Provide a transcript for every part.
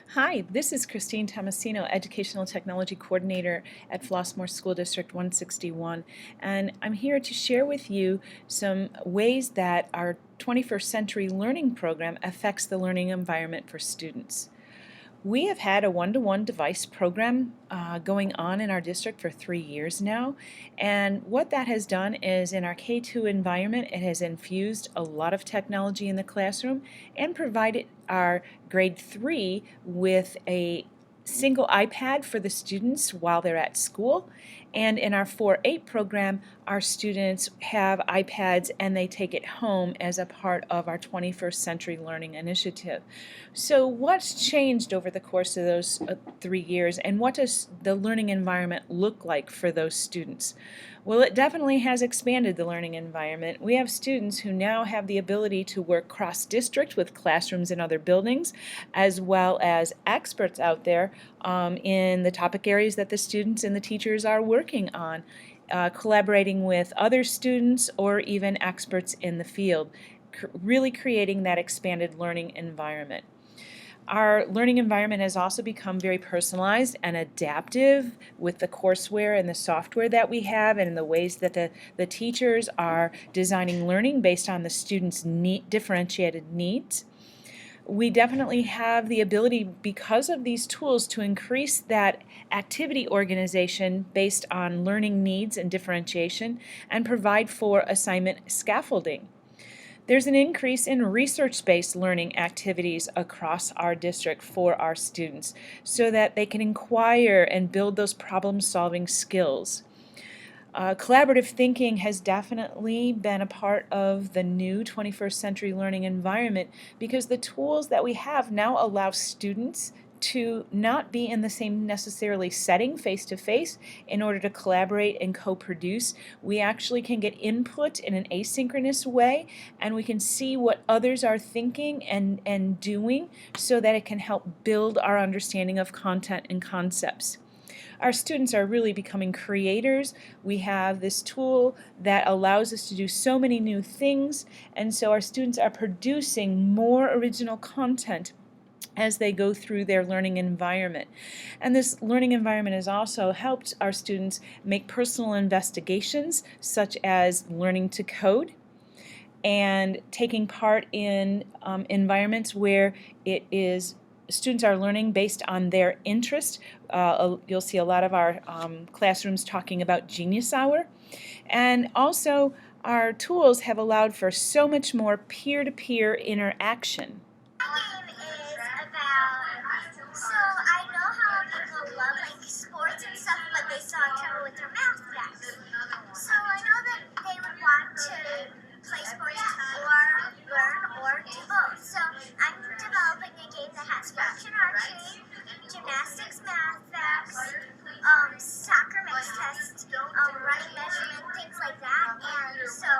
Hi, this is Christine Tomasino, Educational Technology Coordinator at Flossmoor School District 161, and I'm here to share with you some ways that our 21st Century Learning Program affects the learning environment for students. We have had a one-to-one device program going on in our district for 3 years now, and what that has done is in our K-2 environment, it has infused a lot of technology in the classroom and provided our grade 3 with a single iPad for the students while they're at school. And in our 4-8 program, our students have iPads and they take it home as a part of our 21st Century Learning Initiative. So what's changed over the course of those 3 years, and what does the learning environment look like for those students? Well, it definitely has expanded the learning environment. We have students who now have the ability to work cross-district with classrooms in other buildings, as well as experts out there in the topic areas that the students and the teachers are working on, collaborating with other students or even experts in the field, really creating that expanded learning environment. Our learning environment has also become very personalized and adaptive with the courseware and the software that we have and the ways that the teachers are designing learning based on the students' differentiated needs. We definitely have the ability, because of these tools, to increase that activity organization based on learning needs and differentiation and provide for assignment scaffolding. There's an increase in research-based learning activities across our district for our students so that they can inquire and build those problem-solving skills. Collaborative thinking has definitely been a part of the new 21st century learning environment because the tools that we have now allow students to not be in the same necessarily setting face-to-face in order to collaborate and co-produce. We actually can get input in an asynchronous way, and we can see what others are thinking and doing so that it can help build our understanding of content and concepts. Our students are really becoming creators. We have this tool that allows us to do so many new things, and so our students are producing more original content as they go through their learning environment. And this learning environment has also helped our students make personal investigations, such as learning to code and taking part in environments where it is students are learning based on their interest. You'll see a lot of our classrooms talking about Genius Hour. And also our tools have allowed for so much more peer-to-peer interaction. So I know how people love like sports and stuff, but they still have trouble with their math facts. So I know that they would want to play sports or learn or do both. So I'm developing a game that has fraction archery, gymnastics, math facts, soccer mix test, running measurement, things like that. And so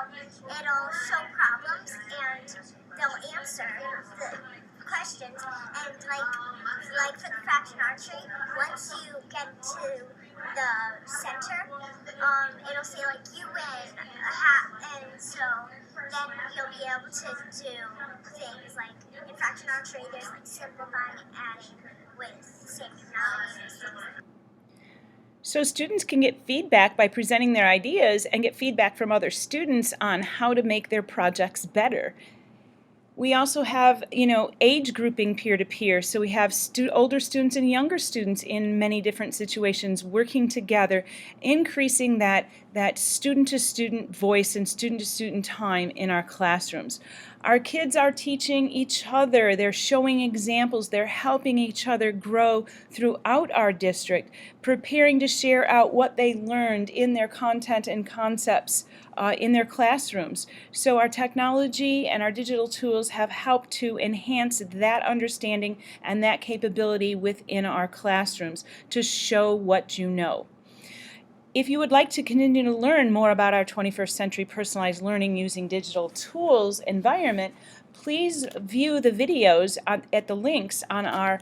it'll show problems and they'll answer the questions, and like for the fraction archery, once you get to the center, it'll say like you win a hat, and so then you'll be able to do things like in fraction archery there's like simplifying and adding with same technologies. So students can get feedback by presenting their ideas and get feedback from other students on how to make their projects better. We also have, age grouping peer-to-peer, so we have older students and younger students in many different situations working together, increasing that student-to-student voice and student-to-student time in our classrooms. Our kids are teaching each other, they're showing examples, they're helping each other grow throughout our district, preparing to share out what they learned in their content and concepts in their classrooms. So our technology and our digital tools have helped to enhance that understanding and that capability within our classrooms to show what you know. If you would like to continue to learn more about our 21st century personalized learning using digital tools environment, please view the videos at the links on our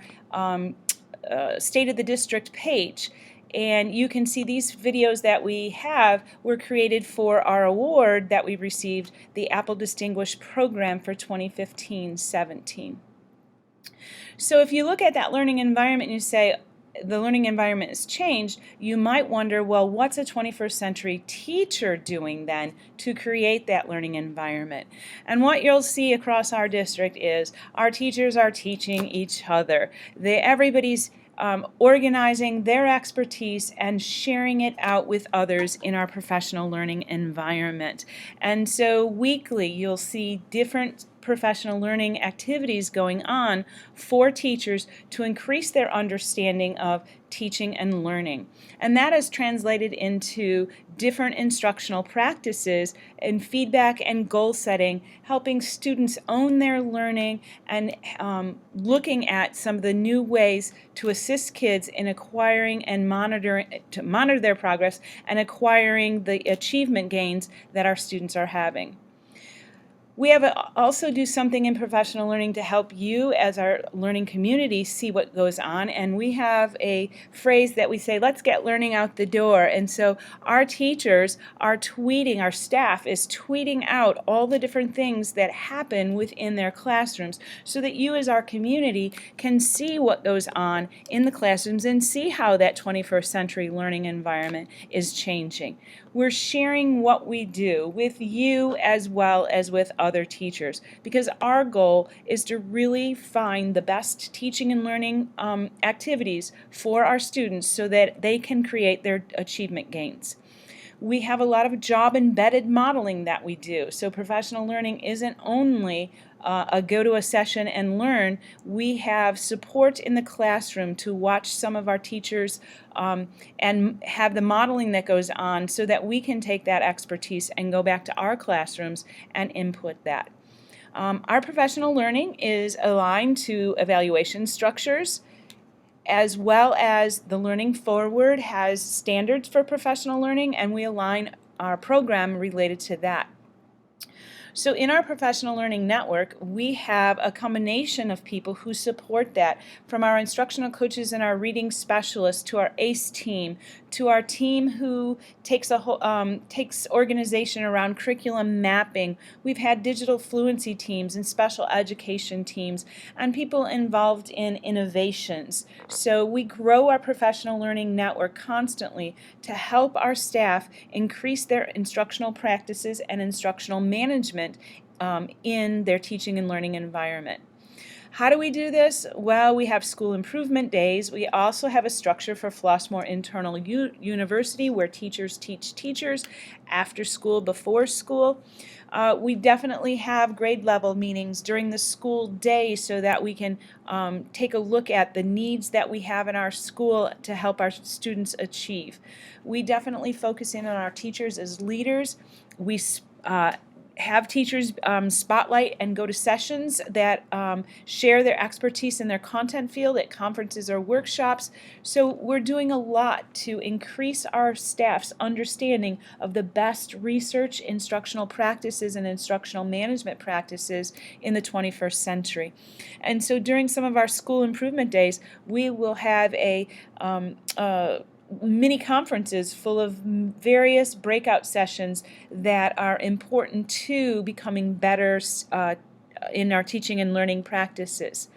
State of the District page. And you can see these videos that we have were created for our award that we received, the Apple Distinguished Program for 2015-17. So if you look at that learning environment and you say, the learning environment has changed, you might wonder, well, what's a 21st century teacher doing then to create that learning environment? And what you'll see across our district is our teachers are teaching each other. Everybody's organizing their expertise and sharing it out with others in our professional learning environment. And so weekly you'll see different professional learning activities going on for teachers to increase their understanding of teaching and learning. And that is translated into different instructional practices and feedback and goal setting, helping students own their learning and looking at some of the new ways to assist kids in acquiring and to monitor their progress and acquiring the achievement gains that our students are having. We also do something in professional learning to help you as our learning community see what goes on, and we have a phrase that we say, let's get learning out the door. And so our teachers are tweeting, our staff is tweeting out all the different things that happen within their classrooms so that you as our community can see what goes on in the classrooms and see how that 21st century learning environment is changing. We're sharing what we do with you as well as with other teachers, because our goal is to really find the best teaching and learning activities for our students so that they can create their achievement gains. We have a lot of job-embedded modeling that we do. So professional learning isn't only a go to a session and learn. We have support in the classroom to watch some of our teachers and have the modeling that goes on so that we can take that expertise and go back to our classrooms and input that. Our professional learning is aligned to evaluation structures, as well as the Learning Forward has standards for professional learning, and we align our program related to that. So in our professional learning network, we have a combination of people who support that, from our instructional coaches and our reading specialists to our ACE team, to our team who takes organization around curriculum mapping. We've had digital fluency teams and special education teams and people involved in innovations. So we grow our professional learning network constantly to help our staff increase their instructional practices and instructional management in their teaching and learning environment. How do we do this? Well, we have school improvement days. We also have a structure for Flossmoor Internal University where teachers teach teachers after school, before school. We definitely have grade level meetings during the school day so that we can take a look at the needs that we have in our school to help our students achieve. We definitely focus in on our teachers as leaders. We have teachers spotlight and go to sessions that share their expertise in their content field at conferences or workshops. So we're doing a lot to increase our staff's understanding of the best research, instructional practices, and instructional management practices in the 21st century. And so during some of our school improvement days, we will have a mini conferences full of various breakout sessions that are important to becoming better in our teaching and learning practices.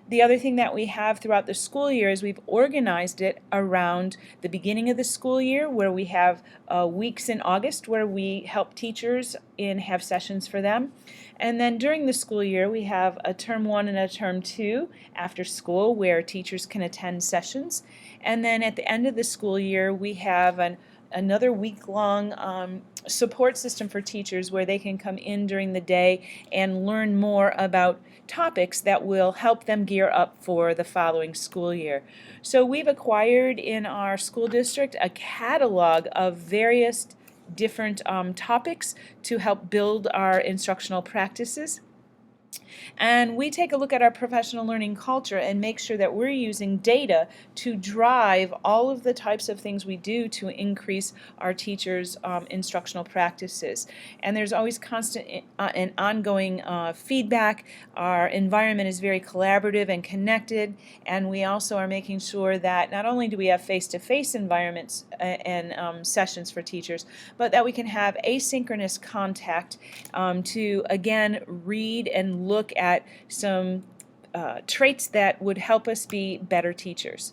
The other thing that we have throughout the school year is we've organized it around the beginning of the school year, where we have weeks in August where we help teachers and have sessions for them. And then during the school year, we have a term 1 and a term 2 after school where teachers can attend sessions. And then at the end of the school year, we have another week-long support system for teachers where they can come in during the day and learn more about topics that will help them gear up for the following school year. So we've acquired in our school district a catalog of various different topics to help build our instructional practices. And we take a look at our professional learning culture and make sure that we're using data to drive all of the types of things we do to increase our teachers' instructional practices. And there's always constant and ongoing feedback. Our environment is very collaborative and connected, and we also are making sure that not only do we have face-to-face environments and sessions for teachers, but that we can have asynchronous contact to, again, read and look at some traits that would help us be better teachers.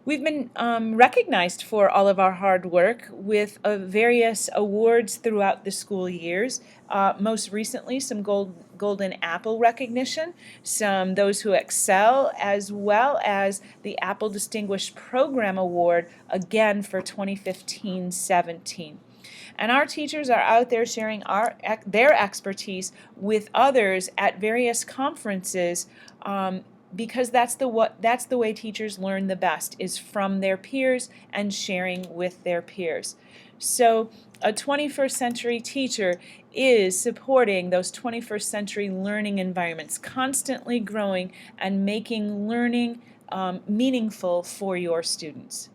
We've been recognized for all of our hard work with various awards throughout the school years. Most recently, some Golden Apple recognition, some Those Who Excel, as well as the Apple Distinguished Program Award, again for 2015-17. And our teachers are out there sharing their expertise with others at various conferences, because that's the way teachers learn the best, is from their peers and sharing with their peers. So a 21st century teacher is supporting those 21st century learning environments, constantly growing and making learning meaningful for your students.